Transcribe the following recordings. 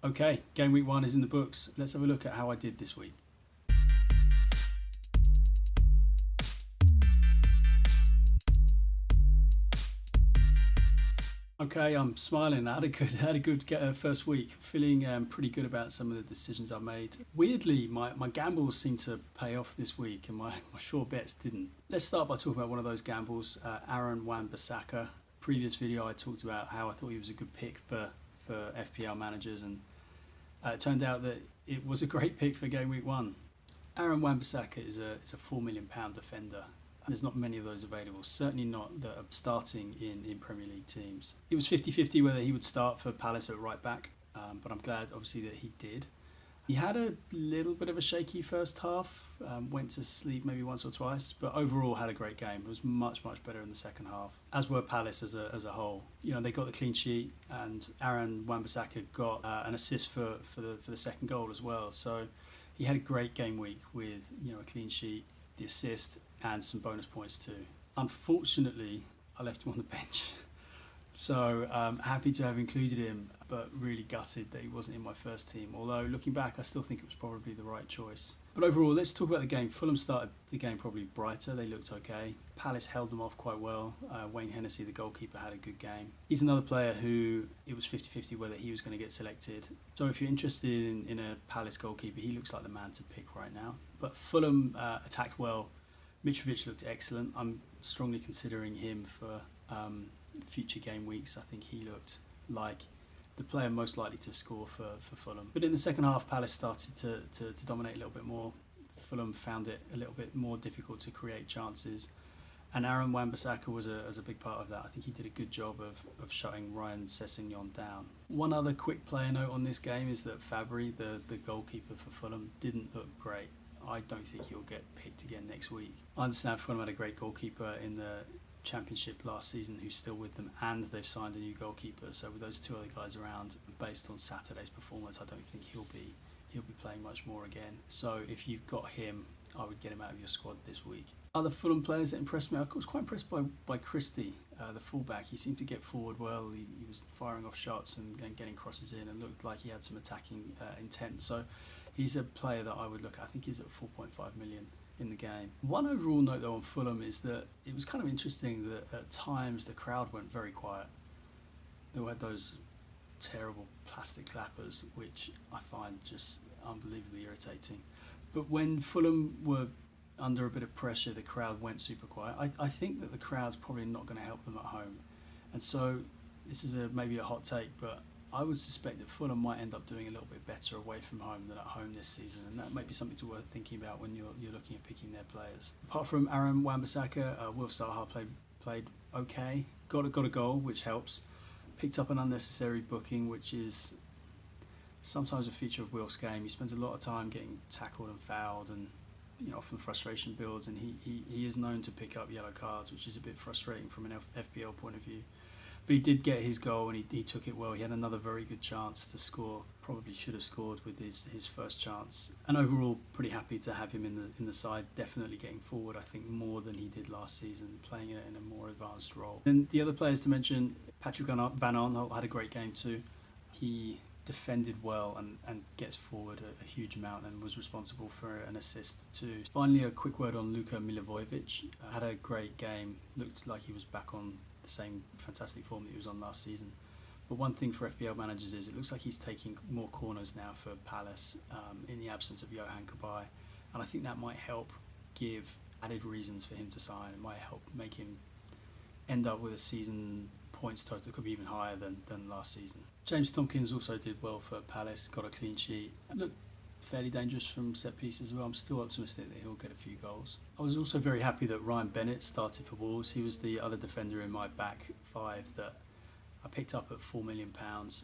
Okay, game week 1 is in the books. Let's have a look at how I did this week. Okay, I'm smiling. I had a good first week. Feeling pretty good about some of the decisions I made. Weirdly, my gambles seemed to pay off this week, and my sure bets didn't. Let's start by talking about one of those gambles, Aaron Wan Bissaka. Previous video, I talked about how I thought he was a good pick for FPL managers, and it turned out that it was a great pick for game week 1. Aaron Wan Bissaka is a £4 million defender. There's not many of those available, certainly not that are starting in Premier League teams. It was 50-50 whether he would start for Palace at right back, but I'm glad obviously that he did. He had a little bit of a shaky first half, went to sleep maybe once or twice, but overall had a great game. It was much better in the second half, as were Palace as a whole. You know, they got the clean sheet, and Aaron Wan Bissaka got an assist for the second goal as well. So he had a great game week with, you know, a clean sheet, the assist, and some bonus points too. Unfortunately, I left him on the bench. So happy to have included him, but really gutted that he wasn't in my first team. Although looking back, I still think it was probably the right choice. But overall, let's talk about the game. Fulham started the game probably brighter. They looked okay. Palace held them off quite well. Wayne Hennessy, the goalkeeper, had a good game. He's another player who it was 50-50 whether he was going to get selected. So if you're interested in a Palace goalkeeper, he looks like the man to pick right now. But Fulham attacked well. Mitrovic looked excellent. I'm strongly considering him for future game weeks. I think he looked like the player most likely to score for Fulham. But in the second half, Palace started to dominate a little bit more. Fulham found it a little bit more difficult to create chances. And Aaron Wan Bissaka was a big part of that. I think he did a good job of shutting Ryan Sessegnon down. One other quick player note on this game is that Fabry, the goalkeeper for Fulham, didn't look great. I don't think he'll get picked again next week. I understand Fulham had a great goalkeeper in the Championship last season who's still with them, and they've signed a new goalkeeper. So with those two other guys around, based on Saturday's performance, I don't think he'll be playing much more again. So if you've got him, I would get him out of your squad this week. Other Fulham players that impressed me, I was quite impressed by Christie, the fullback. He seemed to get forward well. He was firing off shots and getting crosses in, and looked like he had some attacking intent. So he's a player that I would look at. I think he's at 4.5 million in the game. One overall note though on Fulham is that it was kind of interesting that at times the crowd went very quiet. They had those terrible plastic clappers, which I find just unbelievably irritating. But when Fulham were under a bit of pressure, the crowd went super quiet. I think that the crowd's probably not going to help them at home. And so this is maybe a hot take, but I would suspect that Fulham might end up doing a little bit better away from home than at home this season, and that might be something to worth thinking about when you're looking at picking their players. Apart from Aaron Wan Bissaka, Will Zaha played okay, got a goal, which helps. Picked up an unnecessary booking, which is sometimes a feature of Wilf's game. He spends a lot of time getting tackled and fouled, and often frustration builds, and he is known to pick up yellow cards, which is a bit frustrating from an FPL point of view. But he did get his goal, and he took it well. He had another very good chance to score. Probably should have scored with his first chance. And overall, pretty happy to have him in the side. Definitely getting forward, I think, more than he did last season, playing in a more advanced role. And the other players to mention, Patrick Van Aanholt had a great game too. He defended well and gets forward a huge amount and was responsible for an assist too. Finally, a quick word on Luka Milivojevic. Had a great game. Looked like he was back on the same fantastic form that he was on last season. But one thing for FPL managers is it looks like he's taking more corners now for Palace in the absence of Johan Cabaye, and I think that might help give added reasons for him to sign. It might help make him end up with a season points total that could be even higher than last season. James Tompkins also did well for Palace, got a clean sheet, looked fairly dangerous from set pieces as well. I'm still optimistic that he'll get a few goals. I was also very happy that Ryan Bennett started for Wolves. He was the other defender in my back five that I picked up at £4 million.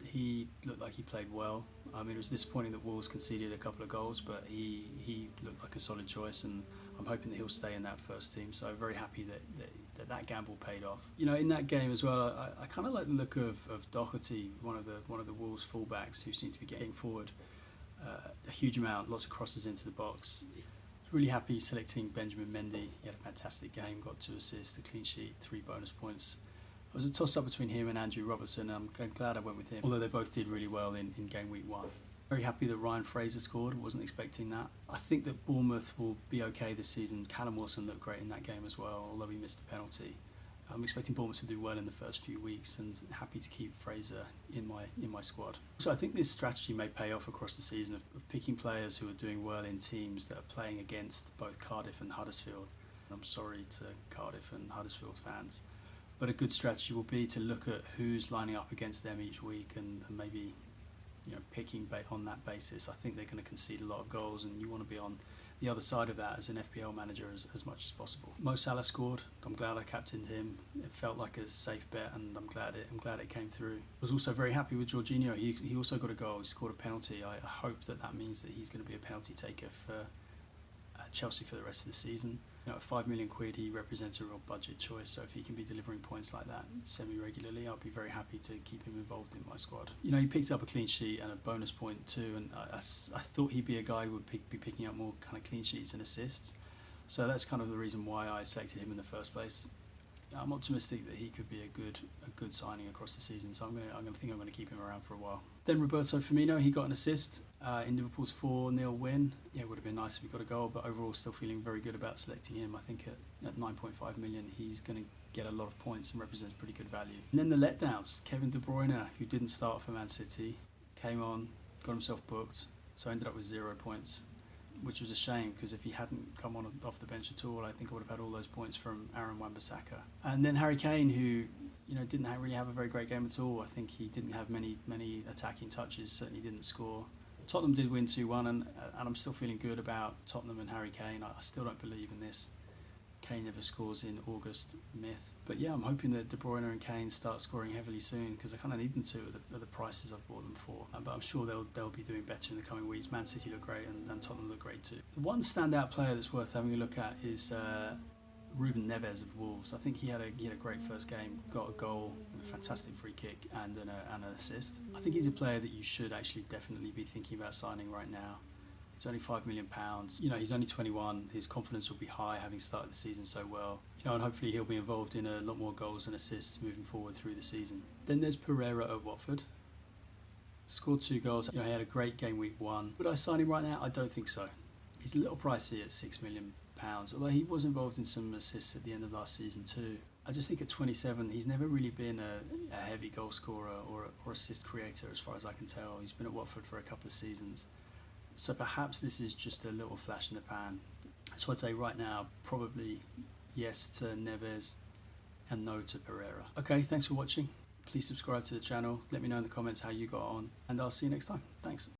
He looked like he played well. I mean, it was disappointing that Wolves conceded a couple of goals, but he looked like a solid choice, and I'm hoping that he'll stay in that first team. So very happy that gamble paid off. In that game as well, I kind of like the look of Doherty, one of the Wolves fullbacks who seemed to be getting forward a huge amount, lots of crosses into the box. Really happy selecting Benjamin Mendy. He had a fantastic game, got 2 assists, a clean sheet, 3 bonus points. It was a toss-up between him and Andrew Robertson. I'm glad I went with him, although they both did really well in Game Week 1. Very happy that Ryan Fraser scored. Wasn't expecting that. I think that Bournemouth will be okay this season. Callum Wilson looked great in that game as well, although he missed a penalty. I'm expecting Bournemouth to do well in the first few weeks, and happy to keep Fraser in my squad. So I think this strategy may pay off across the season of picking players who are doing well in teams that are playing against both Cardiff and Huddersfield. I'm sorry to Cardiff and Huddersfield fans, but a good strategy will be to look at who's lining up against them each week and maybe picking on that basis. I think they're going to concede a lot of goals, and you want to be on the other side of that as an FPL manager as much as possible. Mo Salah scored. I'm glad I captained him. It felt like a safe bet, and I'm glad it came through. I was also very happy with Jorginho. He also got a goal. He scored a penalty. I hope that means that he's going to be a penalty taker for Chelsea for the rest of the season. At £5 million, he represents a real budget choice. So if he can be delivering points like that semi-regularly, I'll be very happy to keep him involved in my squad. He picked up a clean sheet and a bonus point too, and I thought he'd be a guy who would be picking up more kind of clean sheets and assists. So that's kind of the reason why I selected him in the first place. I'm optimistic that he could be a good signing across the season, so I'm going to keep him around for a while. Then Roberto Firmino, he got an assist in Liverpool's 4-0 win. Yeah, it would have been nice if he got a goal, but overall still feeling very good about selecting him. I think at 9.5 million, he's going to get a lot of points and represents pretty good value. And then the letdowns, Kevin De Bruyne, who didn't start for Man City, came on, got himself booked, so ended up with 0 points, which was a shame, because if he hadn't come on off the bench at all, I think I would have had all those points from Aaron Wan Bissaka. And then Harry Kane, who didn't really have a very great game at all. I think he didn't have many attacking touches, certainly didn't score. Tottenham did win 2-1, and I'm still feeling good about Tottenham and Harry Kane. I still don't believe in this Kane never scores in August myth. But yeah, I'm hoping that De Bruyne and Kane start scoring heavily soon, because I kind of need them to at the prices I've bought them for. But I'm sure they'll be doing better in the coming weeks. Man City look great, and Tottenham look great too. The one standout player that's worth having a look at is Ruben Neves of Wolves. I think he had a great first game, got a goal, a fantastic free kick, and an assist. I think he's a player that you should actually definitely be thinking about signing right now. It's only £5 million. He's only 21. His confidence will be high, having started the season so well. And hopefully he'll be involved in a lot more goals and assists moving forward through the season. Then there's Pereyra at Watford. Scored 2 goals. He had a great game week 1. Would I sign him right now? I don't think so. He's a little pricey at £6 million, although he was involved in some assists at the end of last season too. I just think at 27, he's never really been a heavy goal scorer or assist creator, as far as I can tell. He's been at Watford for a couple of seasons. So perhaps this is just a little flash in the pan. So I'd say right now, probably yes to Neves and no to Pereyra. Okay, thanks for watching. Please subscribe to the channel. Let me know in the comments how you got on, and I'll see you next time. Thanks.